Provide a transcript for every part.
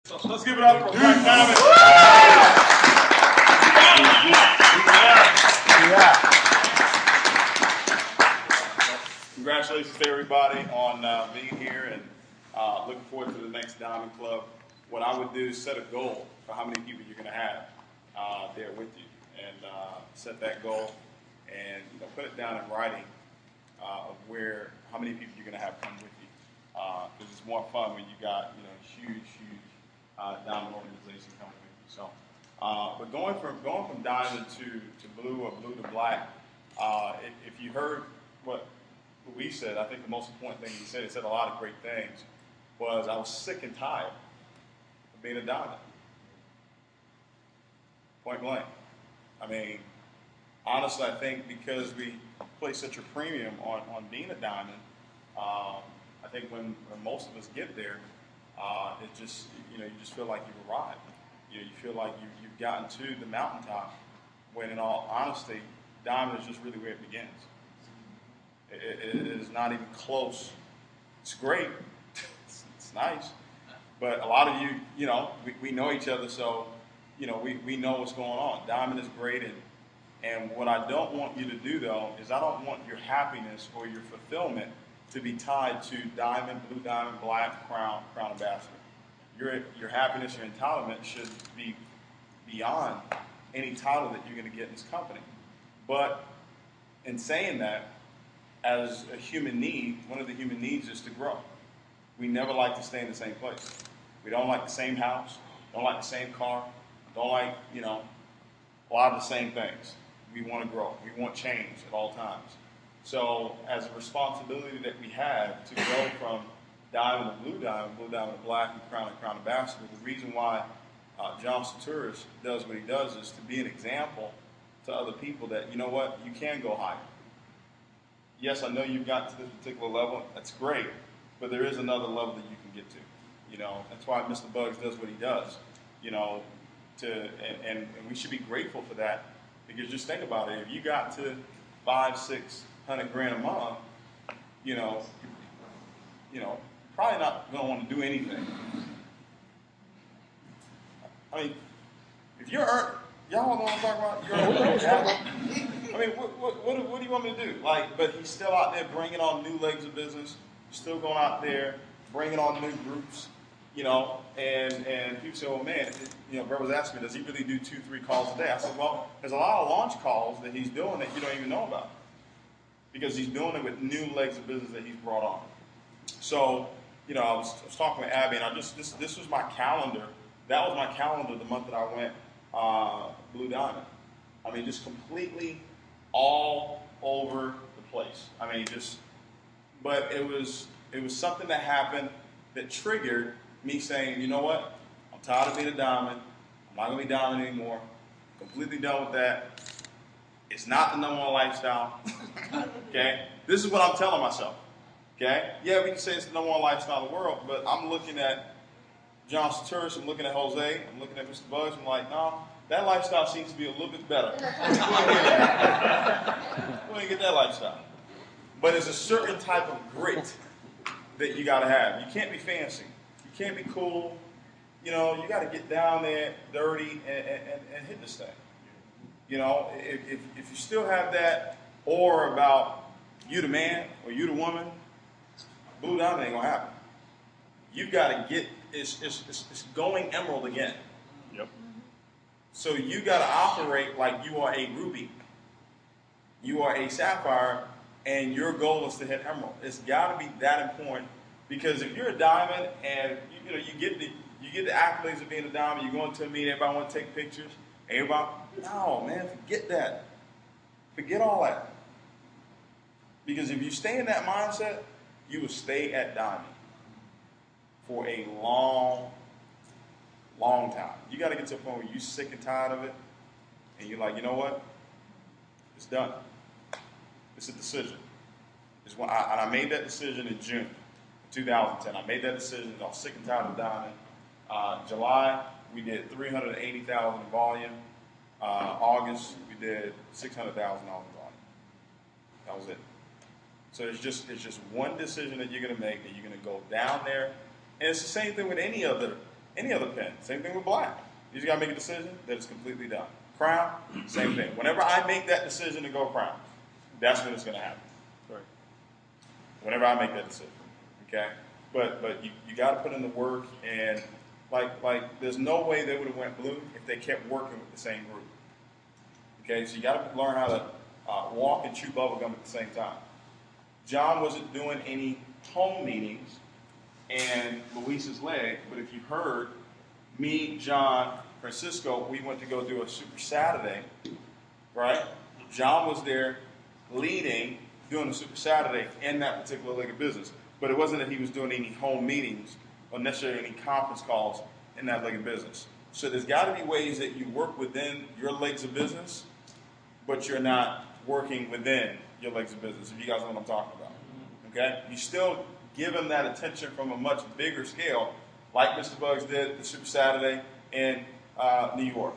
So let's give it up for Black Diamond. Congratulations to everybody on being here and looking forward to the next Diamond Club. What I would do is set a goal for how many people you're going to have there with you, and set that goal and put it down in writing of how many people you're going to have come with you, because it's more fun when you got huge diamond organization coming with you. So, but going from diamond to blue or blue to black, if you heard what we said, I think the most important thing he said a lot of great things, was I was sick and tired of being a diamond. Point blank. I mean, honestly, I think because we place such a premium on being a diamond, I think when most of us get there, it just you just feel like you've arrived. You feel like you've gotten to the mountaintop. When in all honesty, diamond is just really where it begins. It is not even close. It's great. It's nice, but a lot of you, we know each other, so we know what's going on. Diamond is great, and what I don't want you to do though is I don't want your happiness or your fulfillment to be tied to diamond, blue diamond, black, crown ambassador. Your happiness, your entitlement should be beyond any title that you're going to get in this company. But in saying that, as a human need, one of the human needs is to grow. We never like to stay in the same place. We don't like the same house, don't like the same car, don't like, a lot of the same things. We want to grow. We want change at all times. So as a responsibility that we have to go from diamond to blue diamond to black, and crown ambassador, the reason why John Saturis does what he does is to be an example to other people that, you can go higher. Yes, I know you've got to this particular level. That's great, but there is another level that you can get to. That's why Mr. Bugs does what he does. And we should be grateful for that, because just think about it. If you got to $500-600 grand a month, probably not going to want to do anything. I mean, if you're y'all know what I'm talking about? I mean, what do you want me to do? But he's still out there bringing on new legs of business, still going out there bringing on new groups, and people say, well, man, Brett was asking me, does he really do 2-3 calls a day? I said, well, there's a lot of launch calls that he's doing that you don't even know about, because he's doing it with new legs of business that he's brought on. So, I was talking with Abby, and this was my calendar. That was my calendar the month that I went Blue Diamond. I mean, just completely all over the place. I mean, but it was something that happened that triggered me saying, you know what? I'm tired of being a diamond. I'm not going to be diamond anymore. I'm completely done with that. It's not the number one lifestyle. Okay? This is what I'm telling myself. Okay? Yeah, we can say it's the number one lifestyle in the world, but I'm looking at John Saturis, I'm looking at Jose, I'm looking at Mr. Bugs, I'm like, no, that lifestyle seems to be a little bit better. We ain't get that lifestyle. But there's a certain type of grit that you got to have. You can't be fancy. You can't be cool. You got to get down there dirty and hit this thing. If you still have that aura about you the man or you the woman, Blue Diamond ain't going to happen. You've got to get, it's going emerald again. Yep. So you got to operate like you are a ruby. You are a sapphire, and your goal is to hit emerald. It's got to be that important, because if you're a diamond and you get the accolades of being a diamond, you're going to a meeting, everybody want to take pictures. No, man, forget that. Forget all that. Because if you stay in that mindset, you will stay at diamond for a long, long time. You got to get to a point where you're sick and tired of it, and you're like, you know what? It's done. It's a decision. I made that decision in June of 2010. I made that decision. I was sick and tired of diamond. July, we did $380,000 in volume. August, we did $600,000 in volume. That was it. So it's just one decision that you're going to make, that you're going to go down there. And it's the same thing with any other Any other pen, same thing with black. You just got to make a decision that it's completely done. Crown, same thing. Whenever I make that decision to go crown, that's when it's going to happen. Right. Whenever I make that decision, okay? But you got to put in the work, and like there's no way they would have went blue if they kept working with the same group. Okay, so you got to learn how to walk and chew bubblegum at the same time. John wasn't doing any home meetings and Luis's leg, but if you heard, me, John, Francisco, we went to go do a Super Saturday, right? John was there leading, doing a Super Saturday in that particular leg of business. But it wasn't that he was doing any home meetings or necessarily any conference calls in that leg of business. So there's got to be ways that you work within your legs of business, but you're not working within your legs of business, if you guys know what I'm talking about. Okay? You still give them that attention from a much bigger scale, like Mr. Bugs did the Super Saturday in New York.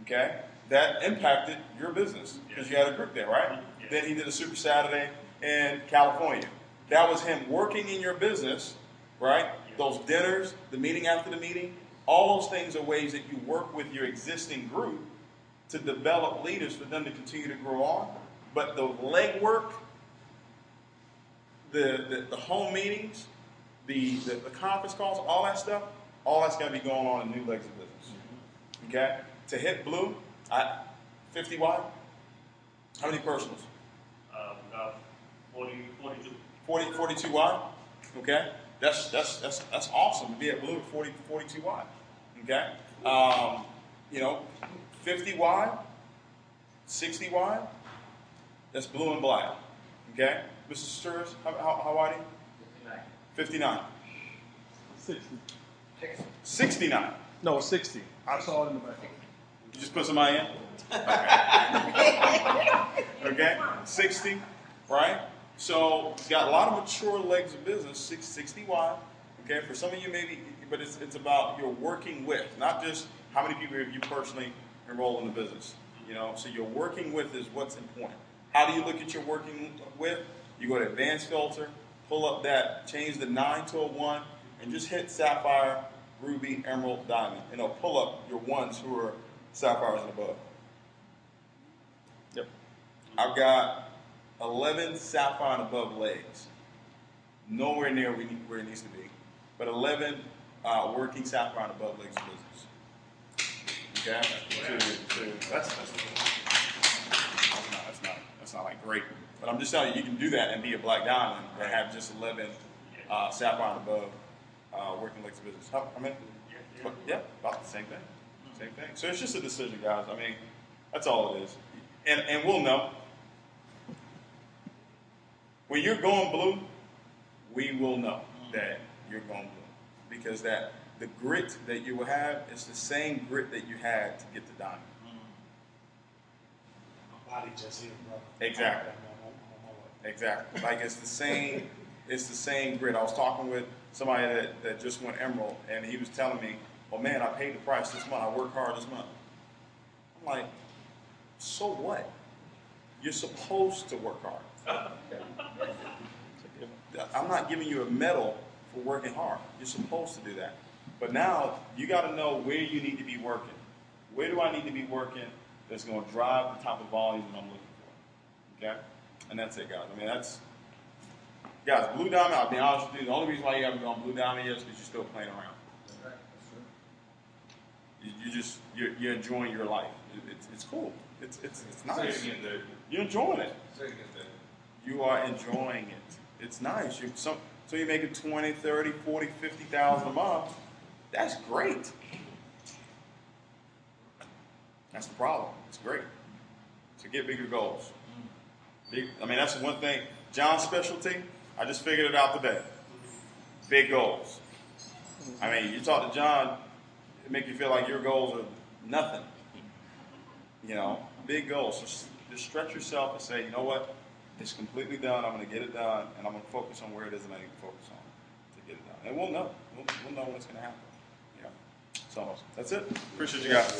Okay? That impacted your business because you had a group there, right? Yes. Then he did a Super Saturday in California. That was him working in your business, right? Yes. Those dinners, the meeting after the meeting, all those things are ways that you work with your existing group to develop leaders for them to continue to grow on. But the legwork, the home meetings, the conference calls, all that stuff, all that's going to be going on in new legs of business. Okay? To hit blue, 50 wide, how many personals? About 42. 42 wide? Okay? That's awesome to be at blue at 42 wide. Okay? 50 wide, 60 wide, that's blue and black. Okay? Mr. Sturz, how wide are you? 59. 60. 69. No, 60. I saw it in the back. You just put somebody in? Okay? 60, right? So, you got a lot of mature legs of business, 60 wide. Okay? For some of you, maybe, but it's about your working with, not just how many people have you personally enrolled in the business. So your working with is what's important. How do you look at your working with? You go to advanced filter, pull up that, change the 9 to a 1, and just hit sapphire, ruby, emerald, diamond. And it'll pull up your ones who are sapphires and above. Yep. I've got 11 sapphire and above legs. Nowhere near where it needs to be. But 11 working sapphire and above legs of business. Okay? That's not like great. But I'm just telling you, you can do that and be a black diamond and have just 11 sapphire and above working legs of business. How many? Yeah, about the same thing. Same thing. So it's just a decision, guys. I mean, that's all it is. And we'll know. When you're going blue, we will know that you're going blue. Because the grit that you will have is the same grit that you had to get the diamond. My body just hit, bro. Exactly. Exactly. Like it's the same grit. I was talking with somebody that just went emerald, and he was telling me, "Oh man, I paid the price this month. I worked hard this month." I'm like, "So what? You're supposed to work hard. I'm not giving you a medal for working hard. You're supposed to do that. But now you got to know where you need to be working. Where do I need to be working that's going to drive the type of volume that I'm looking for?" Okay? And that's it, guys. I mean, guys, blue diamond, I'll be honest with you, the only reason why you haven't gone blue diamond yet is because you're still playing around. You're enjoying your life. It's cool. It's nice. You're enjoying it. You are enjoying it. It's nice. So you're making 20, 30, 40, 50,000 a month. That's great. That's the problem. It's great. So get bigger goals. That's the one thing. John's specialty, I just figured it out today. Big goals. You talk to John, it make you feel like your goals are nothing. Big goals. So just stretch yourself and say, you know what? It's completely done. I'm going to get it done, and I'm going to focus on where it is that I need to focus on to get it done. And we'll know. We'll know when it's going to happen. So that's it. Appreciate you guys.